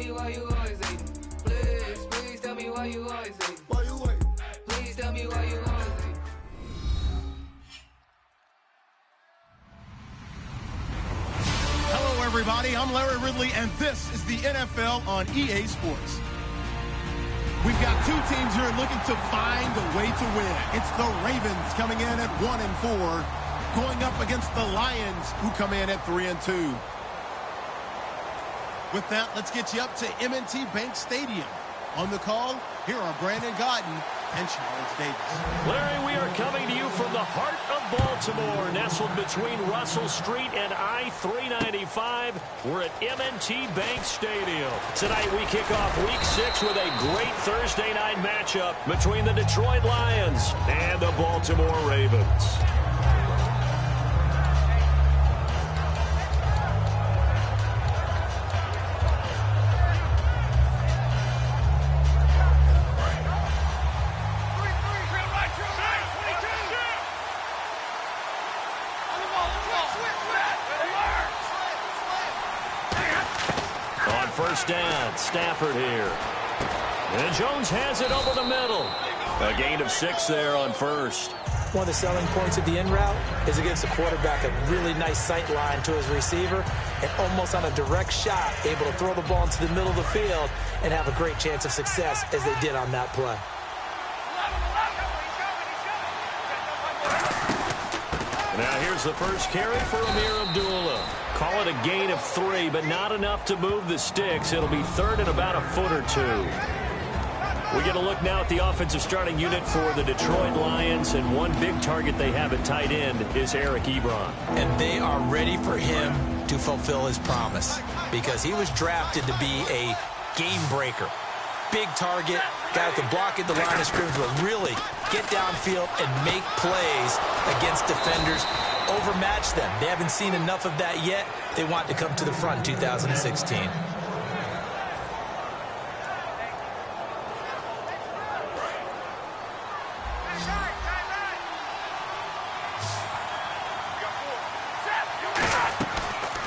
me why you always hating. Please tell me why you always hating. Why you waiting? Please tell me why you always hating. Hello, everybody. I'm Larry Ridley, and this is the NFL on EA Sports. We've got two teams here looking to find a way to win. It's the Ravens coming in at 1-4, going up against the Lions, who come in at 3-2. With that, let's get you up to M&T Bank Stadium. On the call, here are Brandon Gaudin and Charles Davis. Larry, we are coming to you from the heart of Baltimore, nestled between Russell Street and I-395. We're at M&T Bank Stadium. Tonight we kick off Week 6 with a great Thursday night matchup between the Detroit Lions and the Baltimore Ravens. First down, Stafford here. And Jones has it over the middle. A gain of 6 there on first. One of the selling points of the in route is it gives the quarterback a really nice sight line to his receiver and almost on a direct shot able to throw the ball into the middle of the field and have a great chance of success as they did on that play. Now here's the first carry for Amir Abdullah. Call it a gain of 3, but not enough to move the sticks. It'll be third and about a foot or 2. We get a look now at the offensive starting unit for the Detroit Lions, and one big target they have at tight end is Eric Ebron. And they are ready for him to fulfill his promise because he was drafted to be a game breaker. Big target, guy that can block at the line of scrimmage, but really get downfield and make plays against defenders, overmatch them. They haven't seen enough of that yet. They want to come to the front in 2016.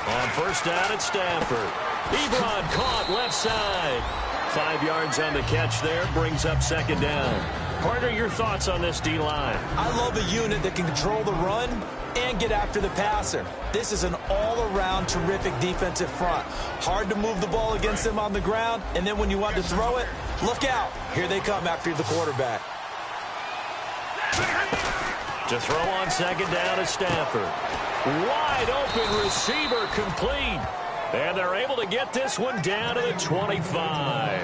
On first down at Stafford. Ebron caught left side. 5 yards on the catch there, brings up second down. Partner, your thoughts on this D-line? I love a unit that can control the run and get after the passer. This is an all-around terrific defensive front. Hard to move the ball against them on the ground, and then when you want to throw it, look out. Here they come after the quarterback. To throw on second down is Stafford. Wide open receiver complete. And they're able to get this one down to the 25.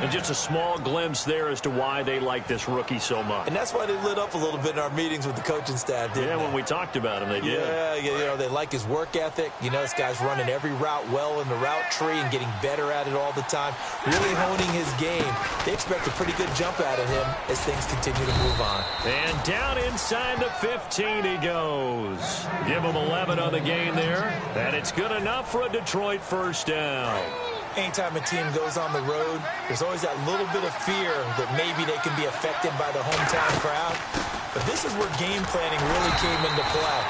And just a small glimpse there as to why they like this rookie so much. And that's why they lit up a little bit in our meetings with the coaching staff, didn't they? Yeah, when we talked about him, they did. Yeah, you know, they like his work ethic. You know, this guy's running every route well in the route tree and getting better at it all the time, really honing his game. They expect a pretty good jump out of him as things continue to move on. And down inside the 15 he goes. Give him 11 on the gain there. And it's good enough for a Detroit first down. Anytime a team goes on the road, there's always that little bit of fear that maybe they can be affected by the hometown crowd. But this is where game planning really came into play.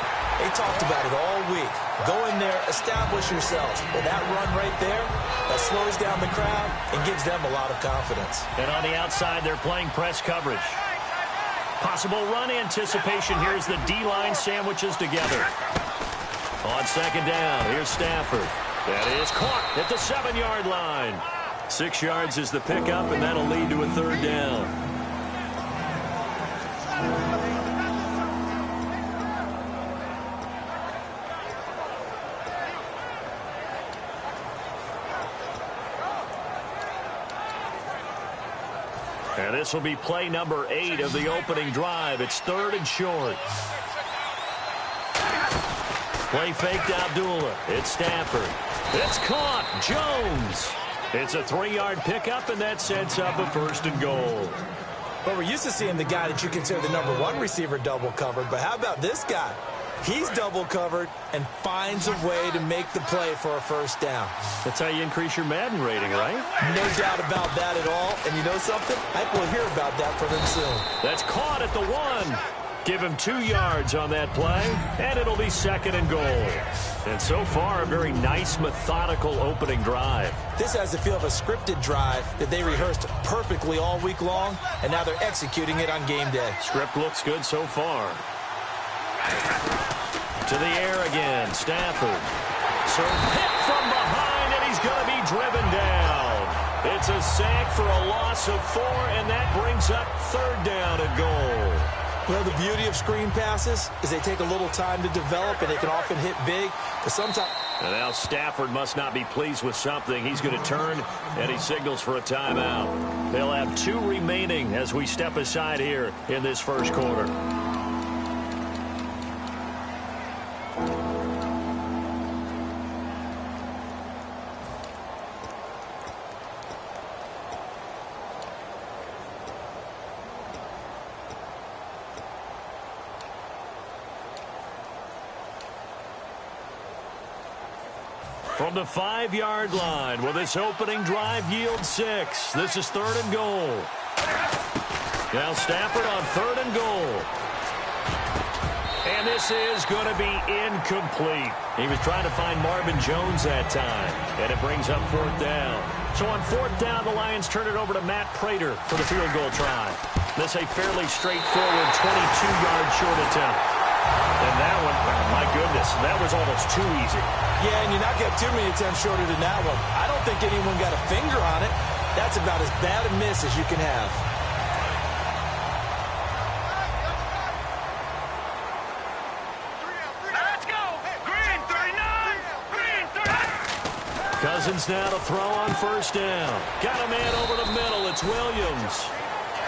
They talked about it all week. Go in there, establish yourselves. Well, that run right there, that slows down the crowd and gives them a lot of confidence. And on the outside, they're playing press coverage. Possible run anticipation. Here's the D-line sandwiches together. On second down, here's Stafford. That is caught at the 7-yard line. 6 yards is the pickup, and that'll lead to a third down. And this will be play number 8 of the opening drive. It's third and short. Play fake to Abdullah. It's Stafford. It's caught. Jones. It's a 3-yard pickup, and that sets up a first and goal. Well, we're used to seeing the guy that you consider the #1 receiver double covered, but how about this guy? He's double covered and finds a way to make the play for a first down. That's how you increase your Madden rating, right? No doubt about that at all. And you know something? I think we'll hear about that from him soon. That's caught at the 1. Give him 2 yards on that play, and it'll be 2nd and goal. And so far, a very nice, methodical opening drive. This has the feel of a scripted drive that they rehearsed perfectly all week long, and now they're executing it on game day. Script looks good so far. To the air again, Stafford. Serve hit from behind, and he's going to be driven down. It's a sack for a loss of 4, and that brings up 3rd down and goal. Well, the beauty of screen passes is they take a little time to develop, and they can often hit big, but sometimes... And now Stafford must not be pleased with something. He's going to turn, and he signals for a timeout. They'll have 2 remaining as we step aside here in this first quarter. From the 5-yard line, will this opening drive yield 6? This is 3rd and goal. Now Stafford on 3rd and goal. And this is going to be incomplete. He was trying to find Marvin Jones that time, and it brings up 4th down. So on 4th down, the Lions turn it over to Matt Prater for the field goal try. This a fairly straightforward 22-yard short attempt. And that one, my goodness, that was almost too easy. Yeah, and you're not getting too many attempts shorter than that one. I don't think anyone got a finger on it. That's about as bad a miss as you can have. Let's go! Green 39! Green 39! Cousins now to throw on 1st down. Got a man over the middle. It's Williams.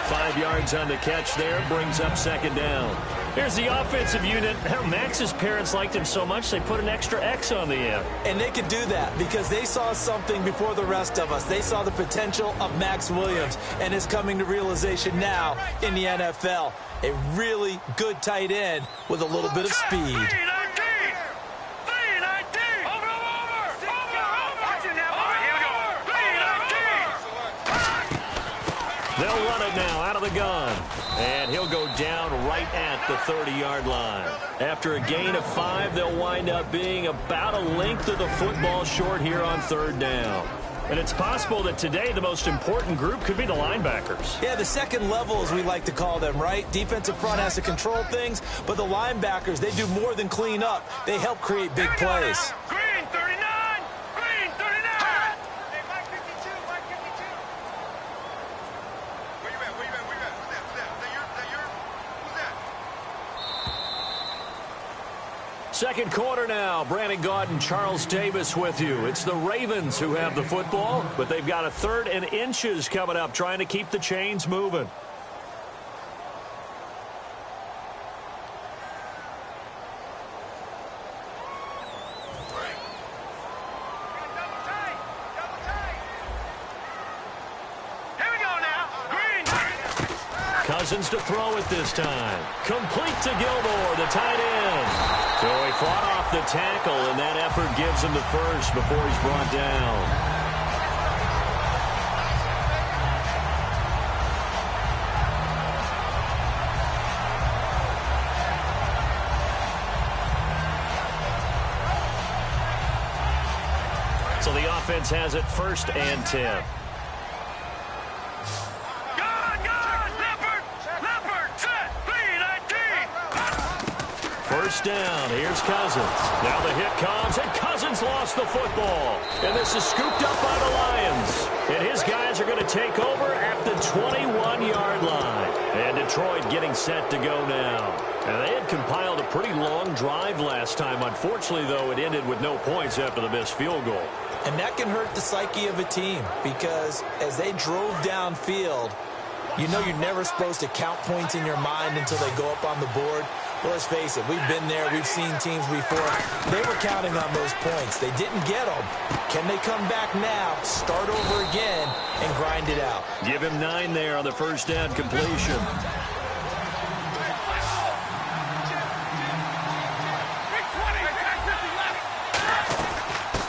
5 yards on the catch there. Brings up 2nd down. Here's the offensive unit. Max's parents liked him so much they put an extra X on the end. And they could do that because they saw something before the rest of us. They saw the potential of Max Williams, and it's coming to realization now in the NFL. A really good tight end with a little bit of speed. They'll run it now out of the gun. And he'll go down right at the 30-yard line. After a gain of 5, they'll wind up being about a length of the football short here on 3rd down. And it's possible that today the most important group could be the linebackers. Yeah, the second level, as we like to call them, right? Defensive front has to control things, but the linebackers, they do more than clean up. They help create big plays. Green 39! Green 39! Hey, Mike 52, Mike 52. Where you at? Where you at? Where you at? Who's that? Who's that? Is that your? Who's that? Second quarter now. Brandon Gaudin, Charles Davis with you. It's the Ravens who have the football, but they've got a 3rd and inches coming up, trying to keep the chains moving. Cousins to throw it this time. Complete to Gilmore, the tight end. So he fought off the tackle, and that effort gives him the first before he's brought down. So the offense has it 1st and 10. First down, here's Cousins. Now the hit comes, and Cousins lost the football. And this is scooped up by the Lions. And his guys are going to take over at the 21-yard line. And Detroit getting set to go now. And they had compiled a pretty long drive last time. Unfortunately, though, it ended with no points after the missed field goal. And that can hurt the psyche of a team because as they drove downfield, you know you're never supposed to count points in your mind until they go up on the board. Well, let's face it, we've been there. We've seen teams before. They were counting on those points. They didn't get them. Can they come back now, start over again, and grind it out? Give him 9 there on the first down completion.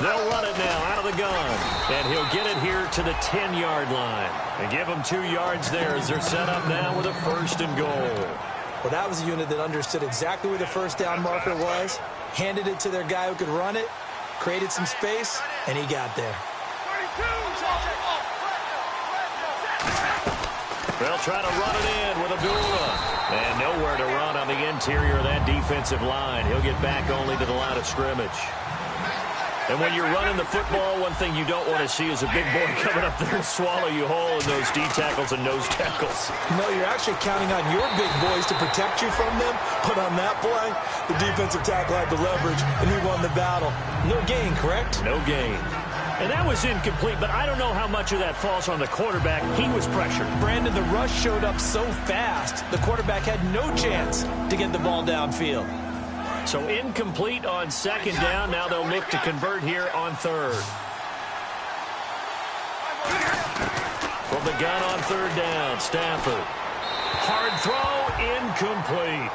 They'll run it now out of the gun. And he'll get it here to the 10-yard line. And give them 2 yards there as they're set up now with a 1st and goal. Well, that was a unit that understood exactly where the first down marker was, handed it to their guy who could run it, created some space, and he got there. They'll try to run it in with Abdullah. And nowhere to run on the interior of that defensive line. He'll get back only to the line of scrimmage. And when you're running the football, one thing you don't want to see is a big boy coming up there and swallow you whole in those D tackles and nose tackles. No, you're actually counting on your big boys to protect you from them. But on that play, the defensive tackle had the leverage, and he won the battle. No gain, correct? No gain. And that was incomplete, but I don't know how much of that falls on the quarterback. He was pressured. Brandon, the rush showed up so fast, the quarterback had no chance to get the ball downfield. So incomplete on second down. Now they'll look to convert here on third. From the gun on third down, Stafford. Hard throw, incomplete.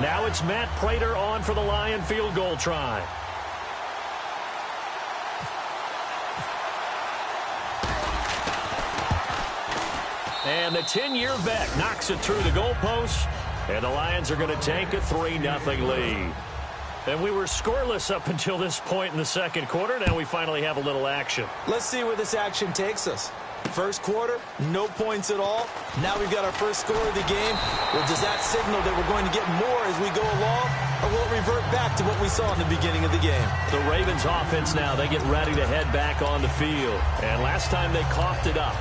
Now it's Matt Prater on for the Lion field goal try. And the 10-year vet knocks it through the goalpost, and the Lions are going to take a 3-0 lead. And we were scoreless up until this point in the second quarter. Now we finally have a little action. Let's see where this action takes us. First quarter, no points at all. Now we've got our first score of the game. Well, does that signal that we're going to get more as we go along, or will it revert back to what we saw in the beginning of the game? The Ravens offense now, they get ready to head back on the field. And last time they coughed it up,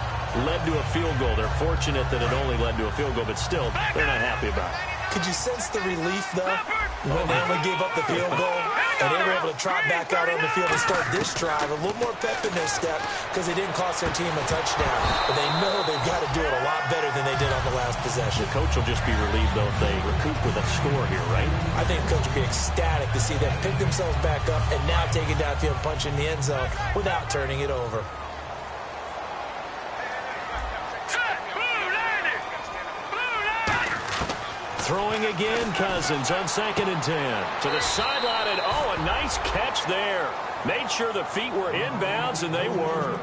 led to a field goal. They're fortunate that it only led to a field goal, but still, they're not happy about it. Could you sense the relief, though, when they only gave up the field goal and they were able to trot back out on the field and start this drive? A little more pep in their step because they didn't cost their team a touchdown. But they know they've got to do it a lot better than they did on the last possession. The coach will just be relieved, though, if they recoup with a score here, right? I think the coach will be ecstatic to see them pick themselves back up and now take it downfield, punch in the end zone without turning it over. Throwing again, Cousins on 2nd and 10. To the sideline, and oh, a nice catch there. Made sure the feet were inbounds, and they were.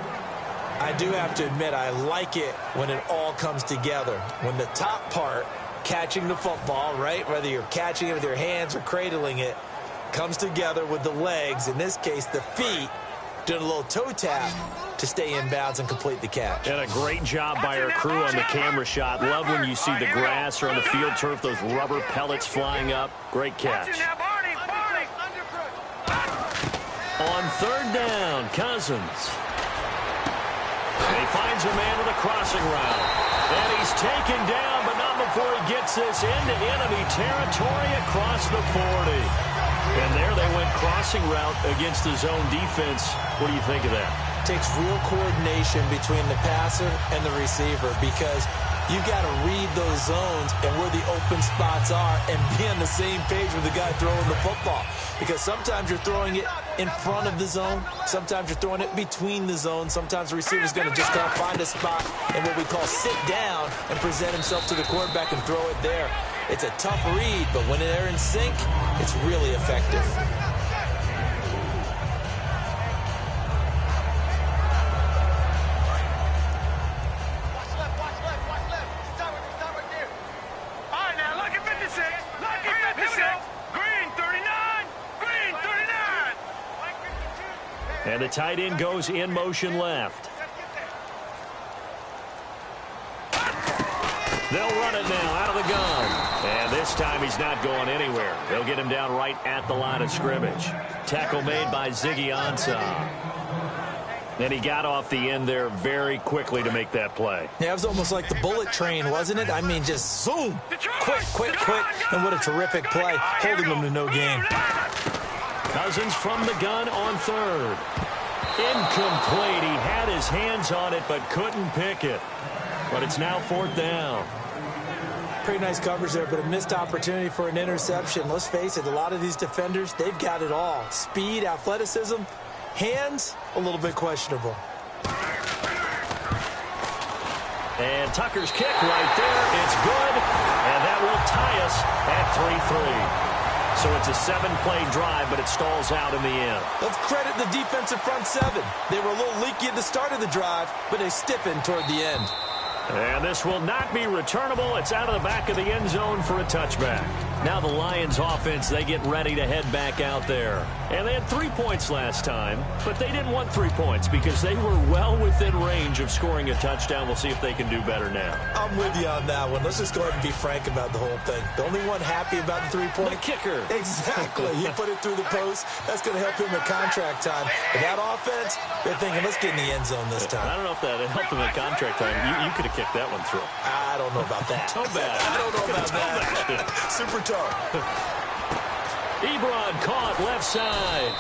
I do have to admit, I like it when it all comes together. When the top part, catching the football, right, whether you're catching it with your hands or cradling it, comes together with the legs, in this case the feet, doing a little toe tap to stay in bounds and complete the catch. And a great job by our crew on the camera shot. Love when you see the grass or on the field turf, those rubber pellets flying up. Great catch. On third down, Cousins. And he finds a man with a crossing route. And he's taken down, but not before he gets this into enemy territory across the 40. And there they went crossing route against the zone defense. What do you think of that? Takes real coordination between the passer and the receiver because you got to read those zones and where the open spots are and be on the same page with the guy throwing the football. Because sometimes you're throwing it in front of the zone. Sometimes you're throwing it between the zones. Sometimes the receiver's going to just kind of find a spot and what we call sit down and present himself to the quarterback and throw it there. It's a tough read, but when they're in sync, it's really effective. And the tight end goes in motion left. They'll run it now out of the gun. And this time he's not going anywhere. They'll get him down right at the line of scrimmage. Tackle made by Ziggy Ansah. And he got off the end there very quickly to make that play. Yeah, it was almost like the bullet train, wasn't it? I mean, just zoom. Quick, quick, quick. And what a terrific play, holding them to no gain. Cousins from the gun on third. Incomplete. He had his hands on it but couldn't pick it. But it's now 4th down. Pretty nice coverage there, but a missed opportunity for an interception. Let's face it, a lot of these defenders, they've got it all. Speed, athleticism, hands, a little bit questionable. And Tucker's kick right there. It's good, and that will tie us at 3-3. So it's a 7-play drive, but it stalls out in the end. Let's credit the defensive front seven. They were a little leaky at the start of the drive, but they stiffened toward the end. And this will not be returnable. It's out of the back of the end zone for a touchback. Now the Lions offense, they get ready to head back out there. And they had 3 points last time, but they didn't want 3 points because they were well within range of scoring a touchdown. We'll see if they can do better now. I'm with you on that one. Let's just go ahead and be frank about the whole thing. The only one happy about the 3-point. The kicker. Exactly. He put it through the post. That's going to help him at contract time. But that offense, they're thinking, let's get in the end zone this time. I don't know if that helped him at contract time. You could have kicked that one through. I don't know about that. Toe bad. I don't know about that. Super toe. Ebron caught left side.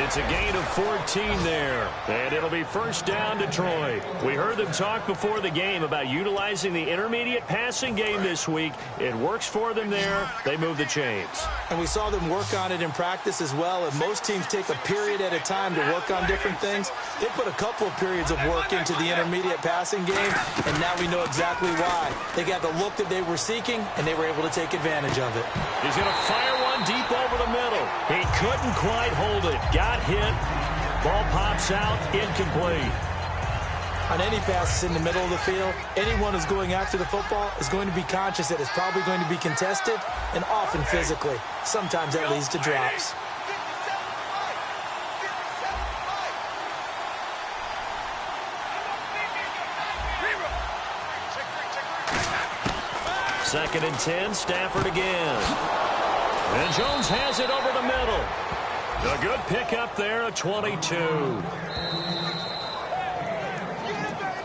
It's a gain of 14 there. And it'll be first down, Detroit. We heard them talk before the game about utilizing the intermediate passing game this week. It works for them there. They move the chains. And we saw them work on it in practice as well. And most teams take a period at a time to work on different things. They put a couple of periods of work into the intermediate passing game, and now we know exactly why. They got the look that they were seeking, and they were able to take advantage of it. He's going to fire one deep over the middle. He couldn't quite hold it. Got hit. Ball pops out. Incomplete. On any passes in the middle of the field, anyone who's going after the football is going to be conscious that it's probably going to be contested, and often physically. Sometimes that leads to drops. Second and 10, Stafford again. And Jones has it over the middle. A good pickup there, a 22.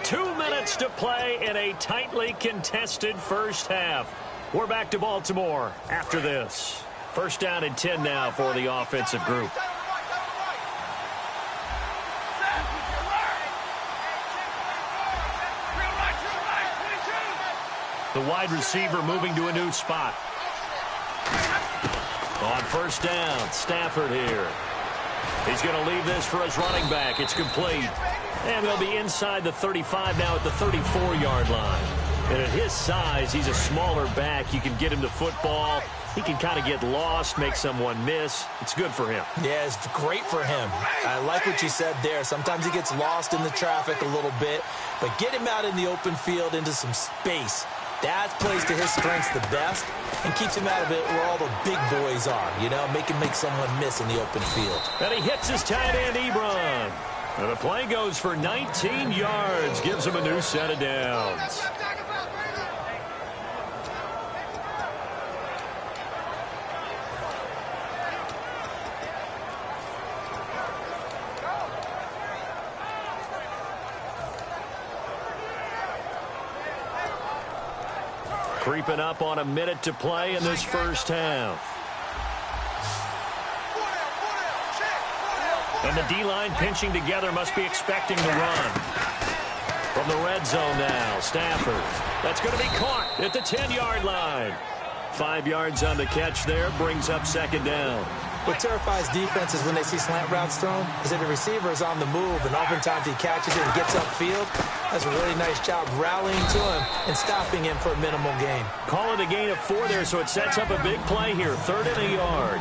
2 minutes to play in a tightly contested first half. We're back to Baltimore after this. First down and 10 now for the offensive group. The wide receiver moving to a new spot. On first down, Stafford here. He's going to leave this for his running back. It's complete. And they'll be inside the 35 now at the 34-yard line. And at his size, he's a smaller back. You can get him the football. He can kind of get lost, make someone miss. It's good for him. Yeah, it's great for him. I like what you said there. Sometimes he gets lost in the traffic a little bit. But get him out in the open field into some space. That plays to his strengths the best and keeps him out of it where all the big boys are, you know, make someone miss in the open field. And he hits his tight end, Ebron. And the play goes for 19 yards, gives him a new set of downs. Creeping up on a minute to play in this first half. And the D-line pinching together, must be expecting to run. From the red zone now, Stafford. That's going to be caught at the 10-yard line. 5 yards on the catch there, brings up second down. What terrifies defenses when they see slant routes thrown is that the receiver is on the move, and oftentimes he catches it and gets upfield. That's a really nice job rallying to him and stopping him for a minimal gain. Call it a gain of 4 there, so it sets up a big play here. 3rd and a yard.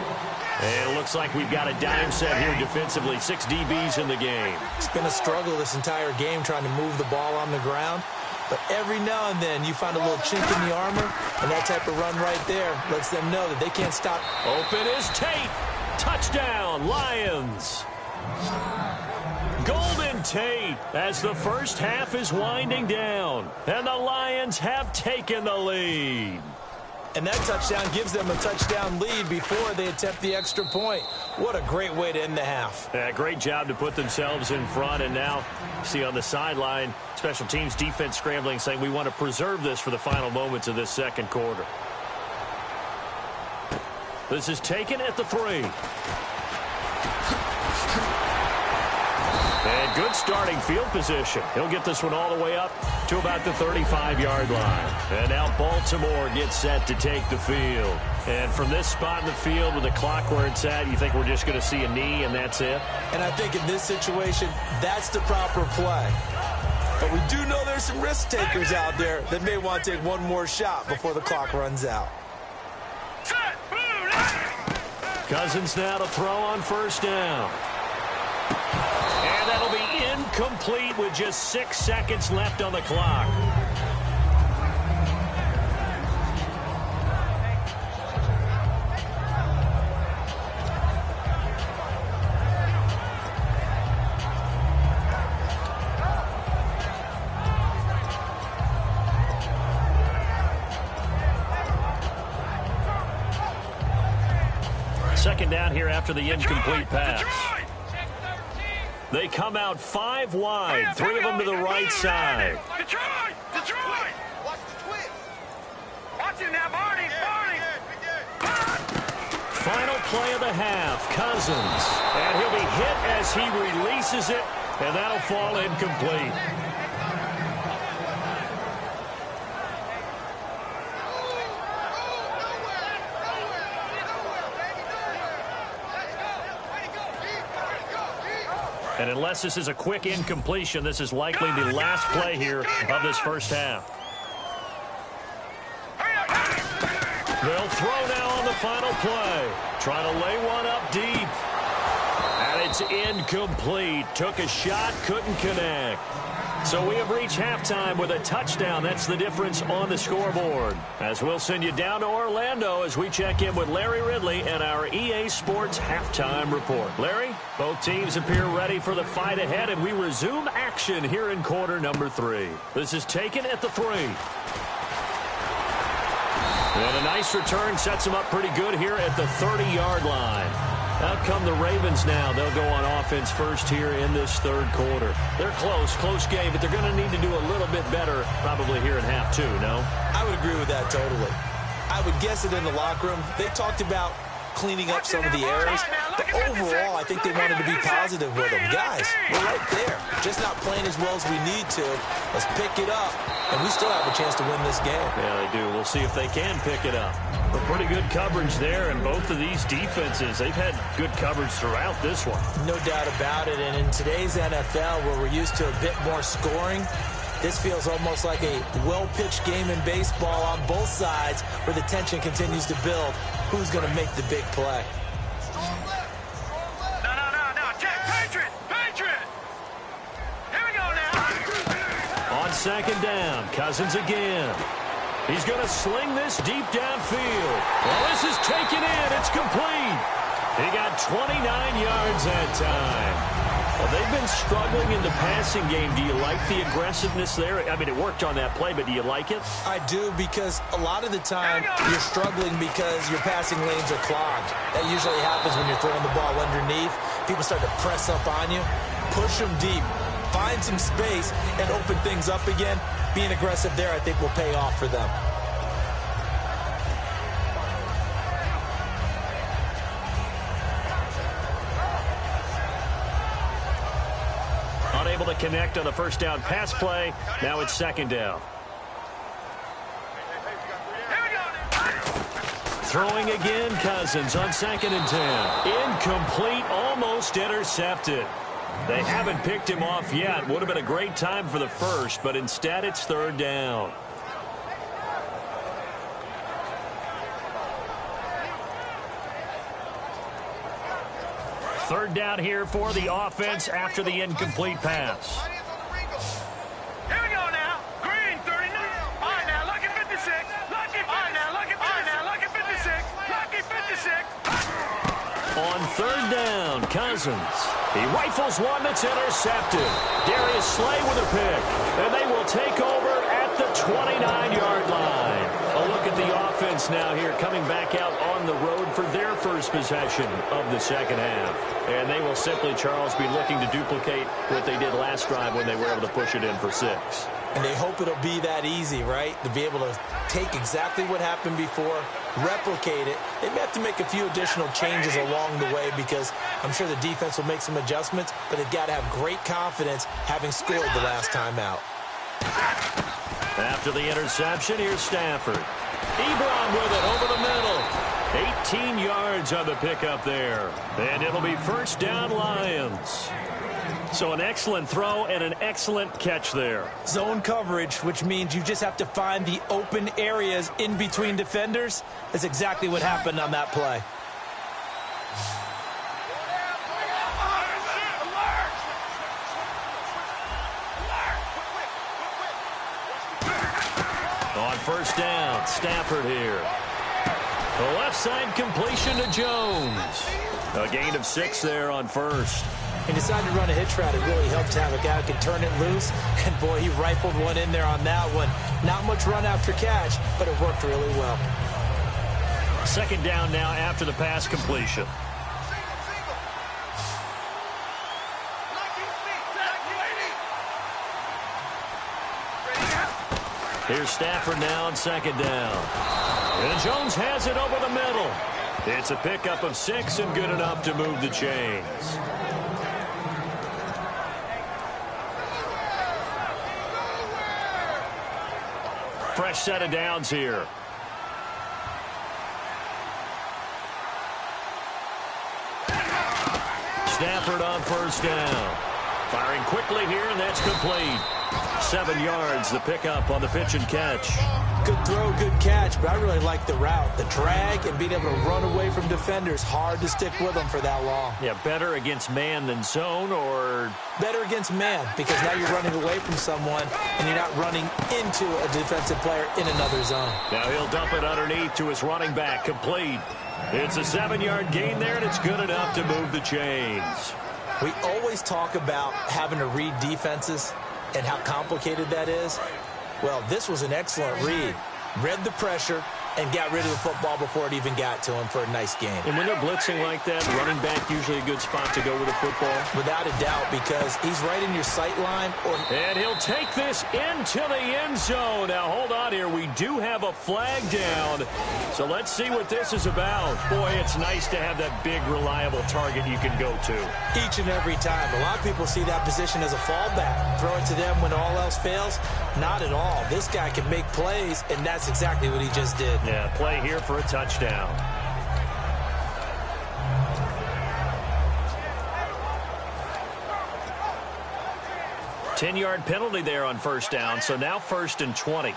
And it looks like we've got a dime set here defensively. 6 DBs in the game. It's been a struggle this entire game trying to move the ball on the ground. But every now and then you find a little chink in the armor, and that type of run right there lets them know that they can't stop. Open is Tate. Touchdown, Lions. Golden Tate as the first half is winding down. And the Lions have taken the lead. And that touchdown gives them a touchdown lead before they attempt the extra point. What a great way to end the half. Yeah, great job to put themselves in front. And now, see on the sideline, special teams defense scrambling, saying we want to preserve this for the final moments of this second quarter. This is taken at the 3. And good starting field position. He'll get this one all the way up to about the 35-yard line. And now Baltimore gets set to take the field. And from this spot in the field with the clock where it's at, you think we're just going to see a knee and that's it? And I think in this situation, that's the proper play. But we do know there's some risk takers out there that may want to take one more shot before the clock runs out. Cousins now to throw on first down. And that'll be incomplete with just 6 seconds left on the clock. Second down here after the incomplete pass. They come out 5 wide, 3 of them to the right side. Detroit! Watch the twist. Watch it now, Barney. Final play of the half, Cousins. And he'll be hit as he releases it, and that'll fall incomplete. And unless this is a quick incompletion, this is likely the last play here of this first half. They'll throw now on the final play. Trying to lay one up deep. And it's incomplete. Took a shot, couldn't connect. So we have reached halftime with a touchdown. That's the difference on the scoreboard. As we'll send you down to Orlando as we check in with Larry Ridley and our EA Sports halftime report. Larry, both teams appear ready for the fight ahead, and we resume action here in quarter number 3. This is taken at the 3. And a nice return sets them up pretty good here at the 30-yard line. Out come the Ravens now. They'll go on offense first here in this third quarter. They're close game, but they're going to need to do a little bit better probably here in half 2, no? I would agree with that totally. I would guess it in the locker room. They talked about cleaning up some of the errors, but overall, I think they wanted to be positive with them. Guys, we're right there. Just not playing as well as we need to. Let's pick it up, and we still have a chance to win this game. Yeah, they do. We'll see if they can pick it up. But pretty good coverage there, and both of these defenses, they've had good coverage throughout this one. No doubt about it, and in today's NFL, where we're used to a bit more scoring, this feels almost like a well-pitched game in baseball on both sides where the tension continues to build. Who's going to make the big play? No. Check. Patriot. Here we go now. On second down, Cousins again. He's going to sling this deep downfield. Well, this is taken in. It's complete. He got 29 yards that time. Well, they've been struggling in the passing game. Do you like the aggressiveness there? I mean, it worked on that play, but do you like it? I do, because a lot of the time you're struggling because your passing lanes are clogged. That usually happens when you're throwing the ball underneath. People start to press up on you. Push them deep. Find some space and open things up again. Being aggressive there, I think, will pay off for them. Unable to connect on the first down pass play. Now it's second down. Throwing again, Cousins on 2nd and 10. Incomplete, almost intercepted. They haven't picked him off yet. Would have been a great time for the first, but instead it's 3rd down. Third down here for the offense after the incomplete pass. Here we go now. Green, 39. All right, now, lucky 56. Lucky 56. All right, now, lucky 56. Lucky 56. On 3rd down, Cousins. He rifles one that's intercepted. Darius Slay with a pick. And they will take over at the 29-yard line. A look at the offense now here, coming back out on the road for their first possession of the second half. And they will simply, Charles, be looking to duplicate what they did last drive when they were able to push it in for 6. And they hope it'll be that easy, right? To be able to take exactly what happened before, replicate it. They may have to make a few additional changes along the way because I'm sure the defense will make some adjustments, but they've got to have great confidence having scored the last time out. After the interception, here's Stafford. Ebron with it over the middle. 18 yards on the pickup there. And it'll be first down, Lions. So an excellent throw and an excellent catch there. Zone coverage, which means you just have to find the open areas in between defenders. That's exactly what happened on that play. On first down, Stafford here. The left side completion to Jones. A gain of 6 there on first. He decided to run a hitch route. It really helped to have a guy who can turn it loose. And, boy, he rifled one in there on that one. Not much run after catch, but it worked really well. Second down now after the pass completion. Here's Stafford now on second down. And Jones has it over the middle. It's a pickup of 6 and good enough to move the chains. Fresh set of downs here. Stafford on first down. Firing quickly here, and that's complete. 7 yards, the pickup on the pitch and catch. Good throw, good catch, but I really like the route. The drag and being able to run away from defenders. Hard to stick with them for that long. Yeah, better against man than zone, or... Better against man, because now you're running away from someone, and you're not running into a defensive player in another zone. Now he'll dump it underneath to his running back, complete. It's a 7-yard gain there, and it's good enough to move the chains. We always talk about having to read defenses and how complicated that is. Well, this was an excellent read. Read the pressure and got rid of the football before it even got to him for a nice game. And when they're blitzing like that, running back usually a good spot to go with the football. Without a doubt, because he's right in your sight line. And he'll take this into the end zone. Now, hold on here. We do have a flag down. So let's see what this is about. Boy, it's nice to have that big, reliable target you can go to. Each and every time. A lot of people see that position as a fallback. Throw it to them when all else fails. Not at all. This guy can make plays, and that's exactly what he just did. Yeah, play here for a touchdown. Ten-yard penalty there on first down, so now 1st and 20.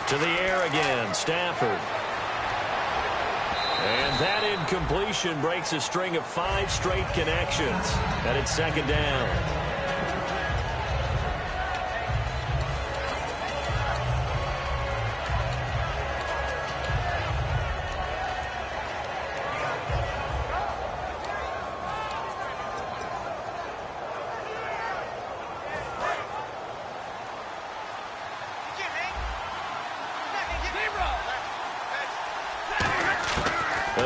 To the air again, Stafford. And that incompletion breaks a string of 5 straight connections. And it's second down.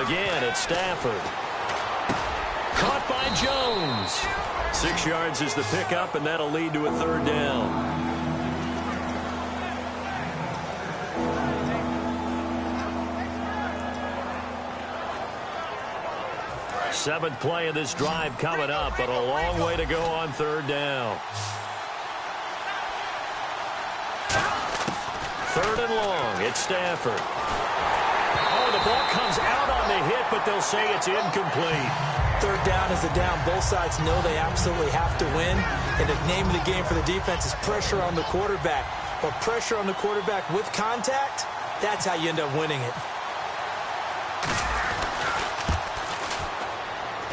Again, it's Stafford. Caught by Jones. 6 yards is the pickup, and that'll lead to a 3rd down. Seventh play of this drive coming up, but a long way to go on 3rd down. 3rd and long, it's Stafford. Oh, the ball comes out on the hit, but they'll say it's incomplete. 3rd down is the down. Both sides know they absolutely have to win. And the name of the game for the defense is pressure on the quarterback. But pressure on the quarterback with contact, that's how you end up winning it.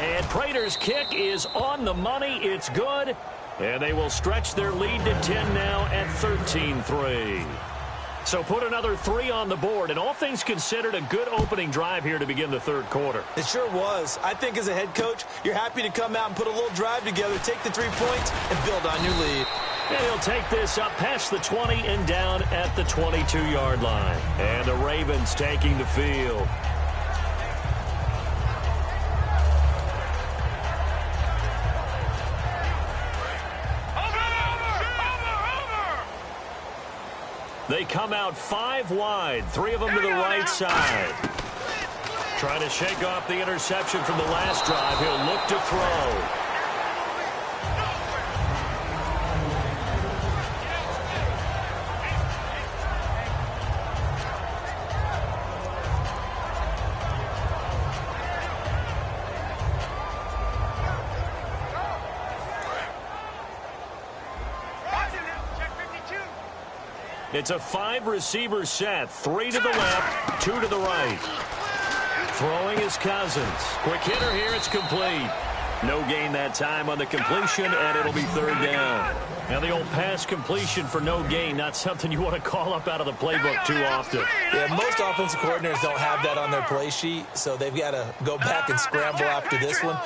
And Prater's kick is on the money. It's good. And they will stretch their lead to 10 now at 13-3. So put another 3 on the board, and all things considered, a good opening drive here to begin the 3rd quarter. It sure was. I think as a head coach, you're happy to come out and put a little drive together, take the 3 points, and build on your lead. And he'll take this up past the 20 and down at the 22-yard line. And the Ravens taking the field. They come out 5 wide, 3 of them to the right side. Trying to shake off the interception from the last drive. He'll look to throw. It's a 5-receiver set. 3 to the left, 2 to the right. Throwing is Cousins. Quick hitter here. It's complete. No gain that time on the completion, and it'll be 3rd down. Now, the old pass completion for no gain, not something you want to call up out of the playbook too often. Yeah, most offensive coordinators don't have that on their play sheet, so they've got to go back and scramble after this one.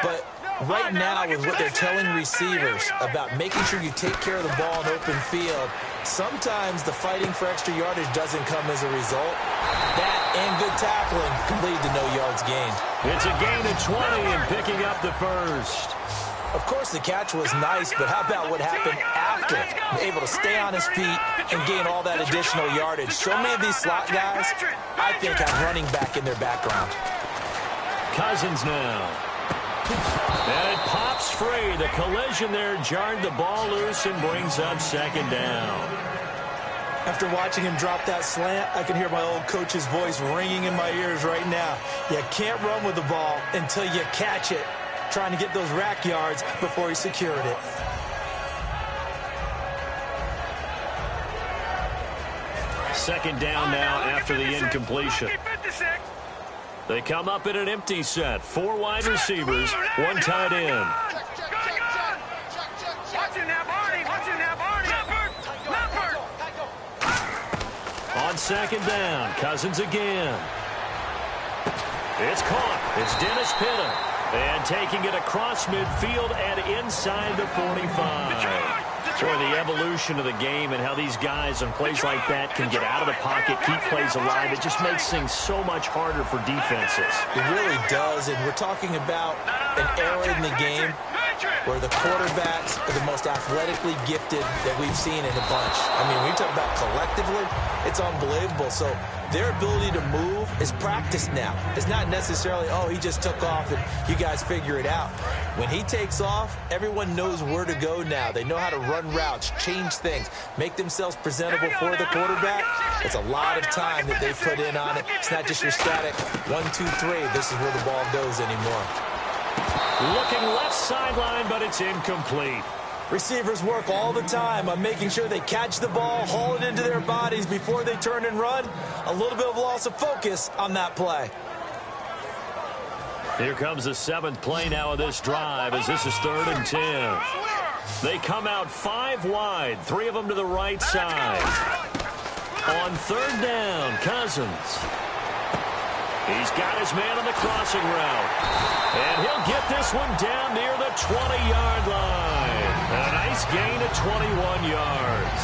But right now, with what they're telling receivers about making sure you take care of the ball in open field, sometimes the fighting for extra yardage doesn't come as a result. That and good tackling can lead to no yards gained. It's a gain of 20 and picking up the first. Of course, the catch was nice, but how about what happened after? Able to stay on his feet and gain all that additional yardage. So many of these slot guys, I think, have running back in their background. Cousins now. And it pops free. The collision there jarred the ball loose and brings up 2nd down. After watching him drop that slant, I can hear my old coach's voice ringing in my ears right now. You can't run with the ball until you catch it, trying to get those rack yards before he secured it. Second down now after the incompletion. They come up in an empty set. 4 wide receivers, 1 tight end. On 2nd down, Cousins again. It's caught. It's Dennis Pitta. And taking it across midfield and inside the 45. Boy, the evolution of the game and how these guys on plays like that can get out of the pocket, keep plays alive, it just makes things so much harder for defenses. It really does, and we're talking about an era in the game where the quarterbacks are the most athletically gifted that we've seen in a bunch. I mean, when you talk about collectively, it's unbelievable. So their ability to move is practiced now. It's not necessarily, oh, he just took off and you guys figure it out. When he takes off, everyone knows where to go now. They know how to run routes, change things, make themselves presentable for the quarterback. It's a lot of time that they put in on it. It's not just your static 1, 2, 3. This is where the ball goes anymore. Looking left sideline, but it's incomplete. Receivers work all the time on making sure they catch the ball, haul it into their bodies before they turn and run. A little bit of loss of focus on that play. Here comes the 7th play now of this drive as this is 3rd and 10. They come out 5 wide, 3 of them to the right side. On 3rd down, Cousins. He's got his man on the crossing route. And he'll get this one down near the 20-yard line. A nice gain of 21 yards.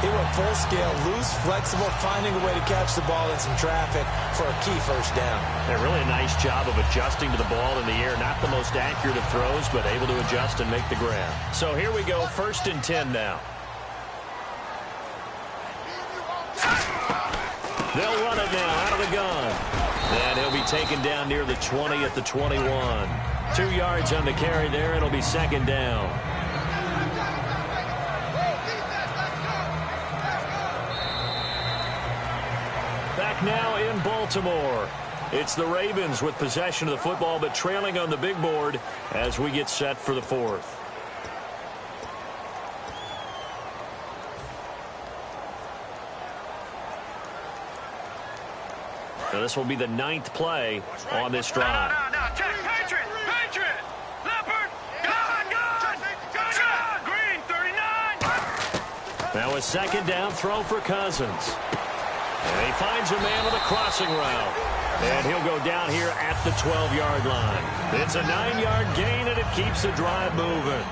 He went full scale, loose, flexible, finding a way to catch the ball in some traffic for a key 1st down. And really a nice job of adjusting to the ball in the air. Not the most accurate of throws, but able to adjust and make the grab. So here we go, 1st and 10 now. They'll run it now out of the gun. And he'll be taken down near the 20 at the 21. 2 yards on the carry there. It'll be 2nd down. Back now in Baltimore. It's the Ravens with possession of the football, but trailing on the big board as we get set for the 4th. Now this will be the 9th play on this drive. Patriot! Leopard! Gun! Green, 39! Now a 2nd down throw for Cousins. And he finds a man on the crossing route. And he'll go down here at the 12-yard line. It's a 9-yard gain, and it keeps the drive moving.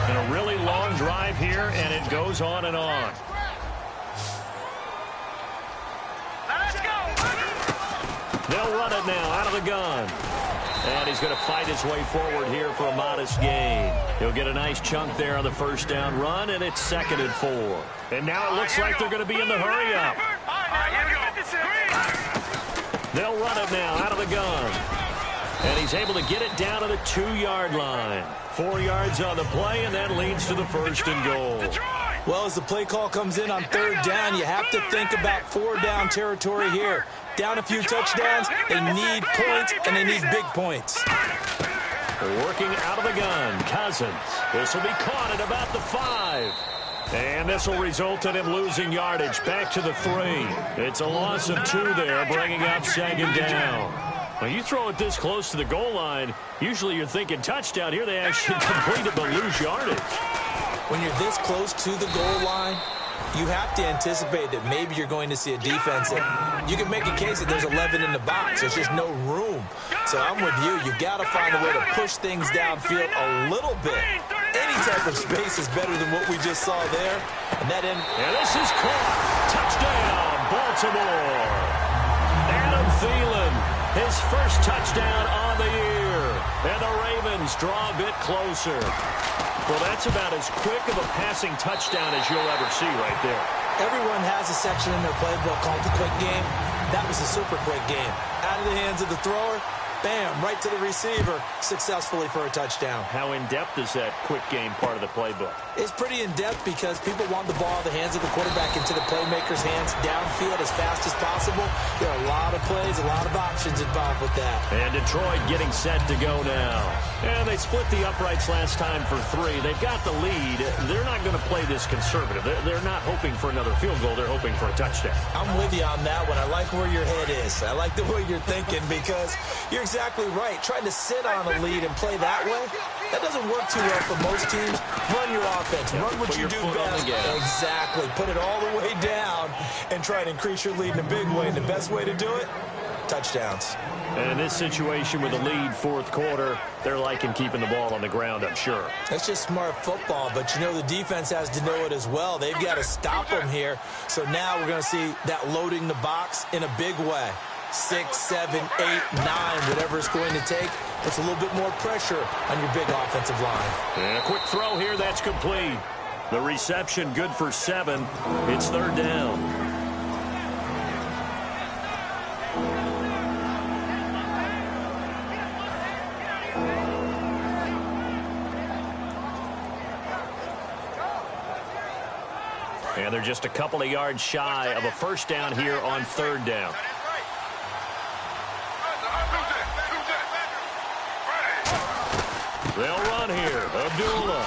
And a really long drive here, and it goes on and on. Let's go! They'll run it now out of the gun. And he's going to fight his way forward here for a modest gain. He'll get a nice chunk there on the 1st down run, and it's 2nd and 4. And now it looks like they're going to be in the hurry-up. They'll run it now out of the gun. And he's able to get it down to the 2-yard line. 4 yards on the play, and that leads to the 1st and goal. Well, as the play call comes in on 3rd down, you have to think about 4-down territory here. Down a few touchdowns, they need points, and they need big points. Working out of the gun, Cousins. This will be caught at about the 5. And this will result in him losing yardage back to the 3. It's a loss of 2 there, bringing up 2nd down. When you throw it this close to the goal line, usually you're thinking touchdown. Here they actually complete it but lose yardage. When you're this close to the goal line, you have to anticipate that maybe you're going to see a defense that you can make a case that there's 11 in the box. There's just no room. So I'm with you. You've got to find a way to push things downfield a little bit. Any type of space is better than what we just saw there. And this is caught. Touchdown, Baltimore. Adam Thielen, his first touchdown on the year. And the Ravens draw a bit closer. Well, that's about as quick of a passing touchdown as you'll ever see right there. Everyone has a section in their playbook called the quick game. That was a super quick game. Out of the hands of the thrower, bam, right to the receiver, successfully for a touchdown. How in-depth is that quick game part of the playbook? It's pretty in-depth because people want the ball in the hands of the quarterback into the playmaker's hands downfield as fast as possible. There are a lot of plays, a lot of options involved with that. And Detroit getting set to go now. And they split the uprights last time for 3. They've got the lead. They're not going to play this conservative. They're not hoping for another field goal. They're hoping for a touchdown. I'm with you on that one. I like where your head is. I like the way you're thinking because you're exactly right. Trying to sit on a lead and play that way, that doesn't work too well for most teams. Run your offense. Run what you do best. Exactly. Put it all the way down and try to increase your lead in a big way. And the best way to do it, touchdowns. And in this situation with a lead 4th quarter, they're liking keeping the ball on the ground, I'm sure. That's just smart football, but you know the defense has to know it as well. They've got to stop them here. So now we're going to see that loading the box in a big way. 6, 7, 8, 9, whatever it's going to take. Puts a little bit more pressure on your big offensive line. And a quick throw here, that's complete. The reception good for 7. It's 3rd down. And they're just a couple of yards shy of a first down here on 3rd down. They'll run here. Abdullah.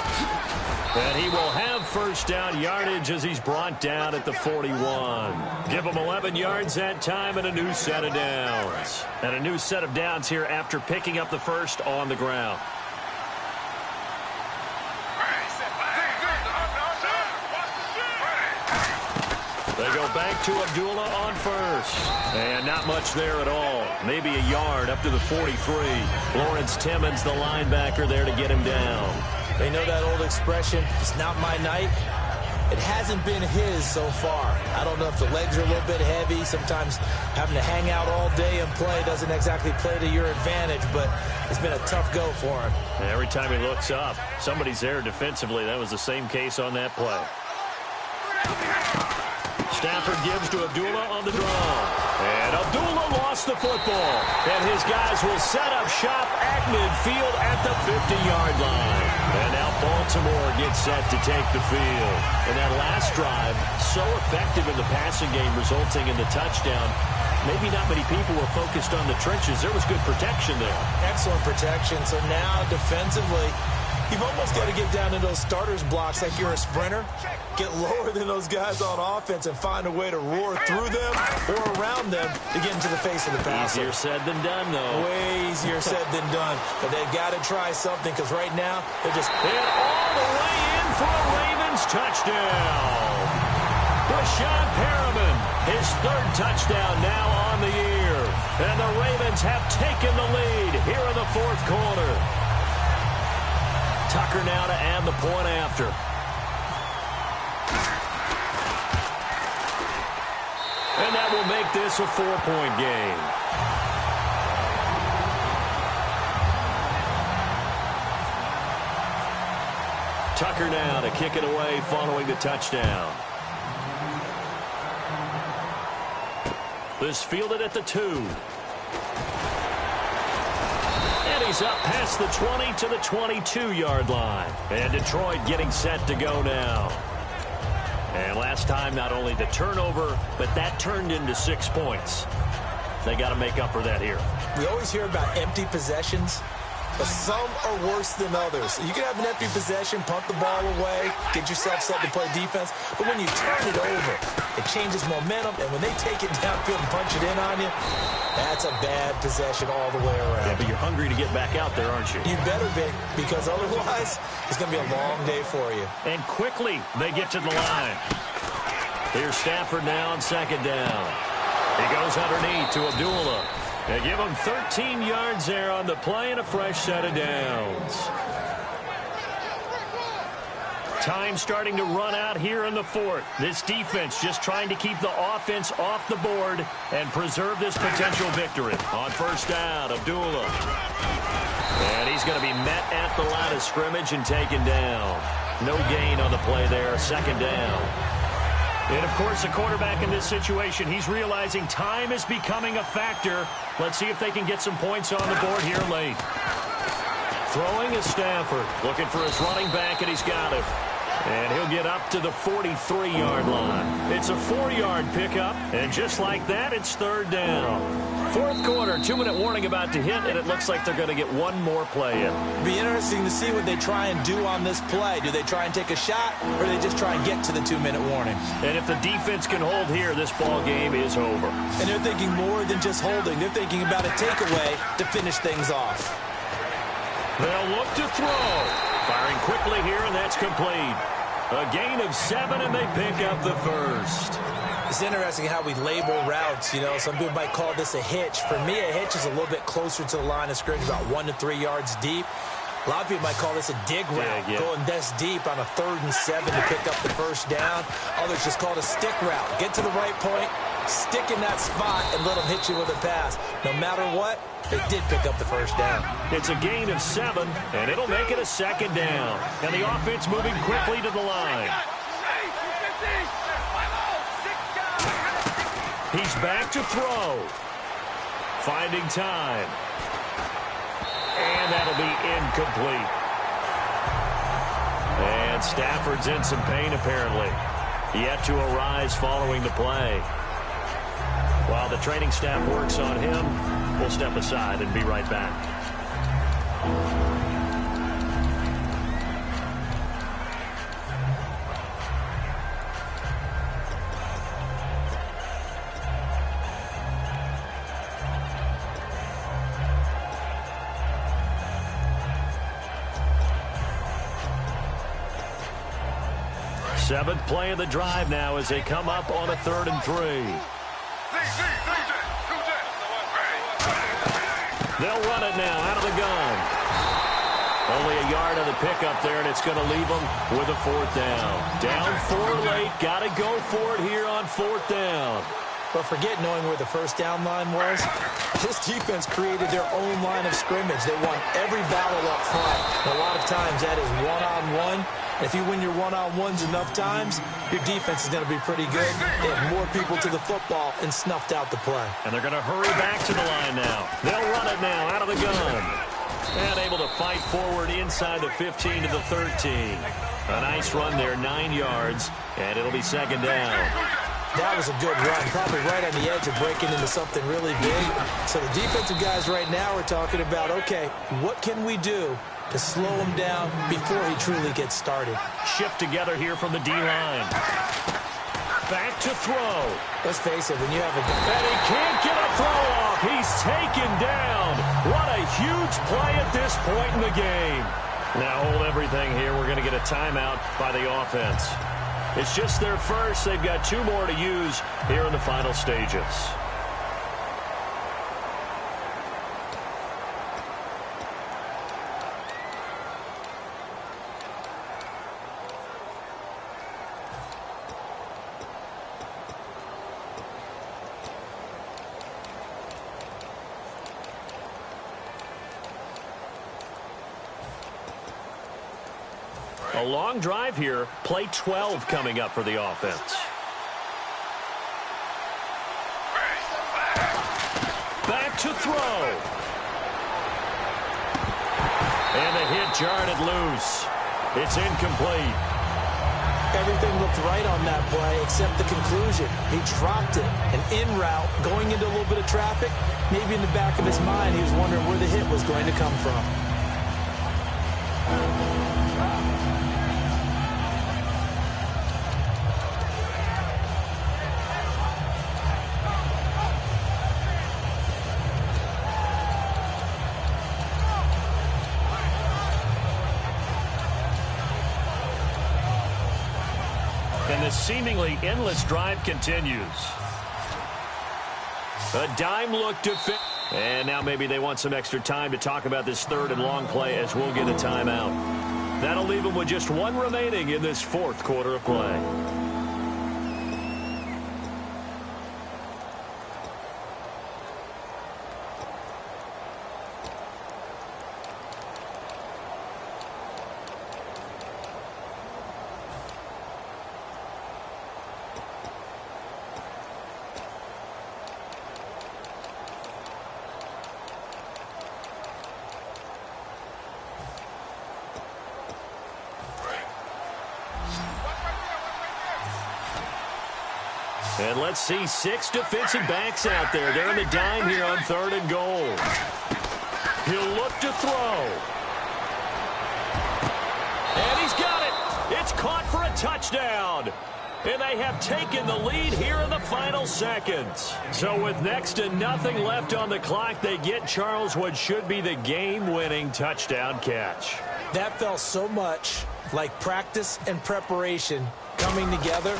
And he will have first down yardage as he's brought down at the 41. Give him 11 yards that time and a new set of downs. And a new set of downs here after picking up the first on the ground. They go back to Abdullah on first. And not much there at all. Maybe a yard up to the 43. Lawrence Timmons, the linebacker, there to get him down. They know that old expression, it's not my night. It hasn't been his so far. I don't know if the legs are a little bit heavy. Sometimes having to hang out all day and play doesn't exactly play to your advantage, but it's been a tough go for him. And every time he looks up, somebody's there defensively. That was the same case on that play. Stafford gives to Abdullah on the draw. And Abdullah lost the football. And his guys will set up shop at midfield at the 50-yard line. And now Baltimore gets set to take the field. And that last drive, so effective in the passing game, resulting in the touchdown. Maybe not many people were focused on the trenches. There was good protection there. Excellent protection. So now defensively, you've almost got to get down to those starters blocks like you're a sprinter. Get lower than those guys on offense and find a way to roar through them or around them to get into the face of the passer. Easier said than done, though. Way easier said than done. But they've got to try something because right now they're just... And all the way in for a Ravens touchdown. Brashad Perriman, his 3rd touchdown now on the year. And the Ravens have taken the lead here in the 4th quarter. Tucker now to add the point after. And that will make this a 4-point game. Tucker now to kick it away following the touchdown. This fielded at the 2. And he's up past the 20 to the 22-yard line. And Detroit getting set to go now. And last time, not only the turnover, but that turned into 6 points. They got to make up for that here. We always hear about empty possessions. but some are worse than others. You can have an empty possession, punt the ball away, get yourself set to play defense, but when you turn it over, it changes momentum, and when they take it downfield and punch it in on you, that's a bad possession all the way around. Yeah, but you're hungry to get back out there, aren't you? You better be, because otherwise, it's going to be a long day for you. And quickly, they get to the line. Here's Stafford now on second down. He goes underneath to Abdullah. They give him 13 yards there on the play and a fresh set of downs. Time starting to run out here in the fourth. This defense just trying to keep the offense off the board and preserve this potential victory. On first down, Abdullah. And he's going to be met at the line of scrimmage and taken down. No gain on the play there, second down. And, of course, the quarterback in this situation, he's realizing time is becoming a factor. Let's see if they can get some points on the board here late. Throwing is Stafford, looking for his running back, and he's got it. And he'll get up to the 43-yard line. It's a 4-yard pickup, and just like that, it's third down. Fourth quarter, 2-minute warning about to hit, and it looks like they're going to get one more play in. Be interesting to see what they try and do on this play. Do they try and take a shot, or do they just try and get to the 2-minute warning? And if the defense can hold here, this ball game is over. And they're thinking more than just holding. They're thinking about a takeaway to finish things off. They'll look to throw. Firing quickly here, and that's complete. A gain of 7, and they pick up the first. It's interesting how we label routes. You know, some people might call this a hitch. For me, a hitch is a little bit closer to the line of scrimmage, about 1 to 3 yards deep. A lot of people might call this a dig route, going this deep on a 3rd and 7 to pick up the first down. Others just call it a stick route. Get to the right point, stick in that spot, and let them hit you with a pass. No matter what, they did pick up the first down. It's a gain of 7, and it'll make it a second down. And the offense moving quickly to the line. He's back to throw. Finding time. And that'll be incomplete. And Stafford's in some pain, apparently. Yet to arise following the play. While the training staff works on him, we'll step aside and be right back. Seventh play of the drive now as they come up on a 3rd and 3. They'll run it now out of the gun. Only a yard of the pickup there, and it's going to leave them with a 4th down. Down 4 late. Got to go for it here on 4th down. But forget knowing where the first down line was. This defense created their own line of scrimmage. They won every battle up front. And a lot of times that is one-on-one. If you win your one-on-ones enough times, your defense is going to be pretty good. They have more people to the football and snuffed out the play. And they're going to hurry back to the line now. They'll run it now out of the gun. And able to fight forward inside the 15 to the 13. A nice run there, 9 yards, and it'll be second down. That was a good run, probably right on the edge of breaking into something really big. So the defensive guys right now are talking about, okay, what can we do to slow him down before he truly gets started? Shift together here from the D-line. Back to throw. Let's face it, when you have a guy... And he can't get a throw off. He's taken down. What a huge play at this point in the game. Now hold everything here. We're going to get a timeout by the offense. It's just their first. They've got 2 more to use here in the final stages. A long drive here. Play 12 coming up for the offense. Back to throw. And the hit jarred it loose. It's incomplete. Everything looked right on that play except the conclusion. He dropped it. An in route going into a little bit of traffic. Maybe in the back of his mind he was wondering where the hit was going to come from. this seemingly endless drive continues. A dime look to fit. And now maybe they want some extra time to talk about this third and long play as we'll get a timeout. That'll leave them with just one remaining in this fourth quarter of play. And let's see 6 defensive backs out there. They're in the dime here on 3rd and goal. He'll look to throw. And he's got it. It's caught for a touchdown. And they have taken the lead here in the final seconds. So with next to nothing left on the clock, they get Charles what should be the game-winning touchdown catch. That felt so much like practice and preparation coming together.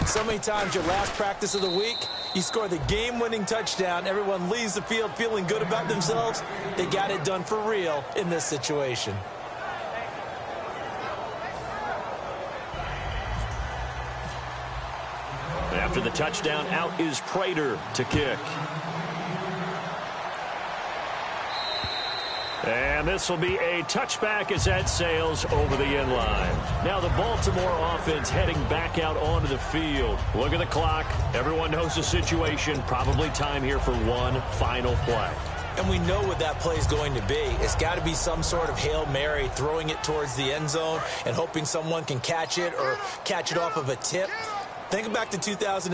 So many times your last practice of the week, you score the game-winning touchdown. Everyone leaves the field feeling good about themselves. They got it done for real in this situation. After the touchdown, out is Prater to kick. And this will be a touchback as that sails over the end line. Now the Baltimore offense heading back out onto the field. Look at the clock. Everyone knows the situation. Probably time here for one final play. And we know what that play is going to be. It's got to be some sort of Hail Mary, throwing it towards the end zone and hoping someone can catch it or catch it off of a tip. Think back to 2015.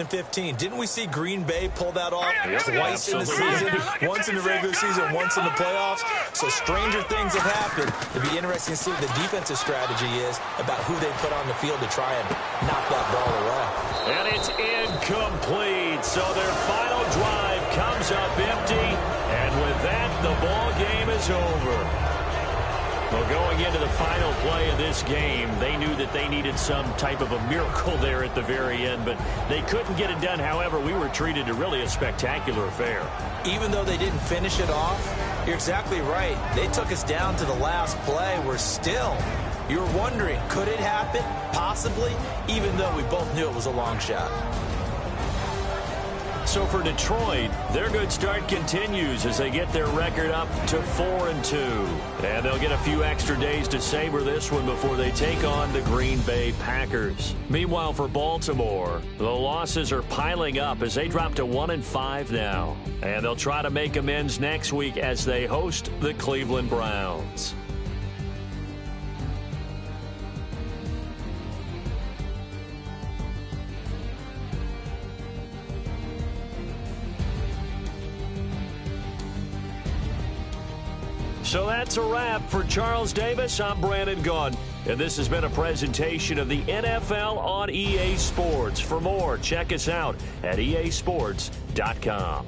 Didn't we see Green Bay pull that off twice in the season? Once in the regular season, once in the playoffs. So stranger things have happened. It'd be interesting to see what the defensive strategy is about who they put on the field to try and knock that ball away. And it's incomplete. So their final drive comes up empty. And with that, the ball game is over. Well, going into the final play of this game, they knew that they needed some type of a miracle there at the very end, but they couldn't get it done. However, we were treated to really a spectacular affair. Even though they didn't finish it off, you're exactly right. They took us down to the last play. We're still, you're wondering, could it happen? Possibly, even though we both knew it was a long shot. So for Detroit, their good start continues as they get their record up to 4-2. And they'll get a few extra days to savor this one before they take on the Green Bay Packers. Meanwhile, for Baltimore, the losses are piling up as they drop to 1-5 now. And they'll try to make amends next week as they host the Cleveland Browns. So that's a wrap for Charles Davis. I'm Brandon Gunn, and this has been a presentation of the NFL on EA Sports. For more, check us out at easports.com.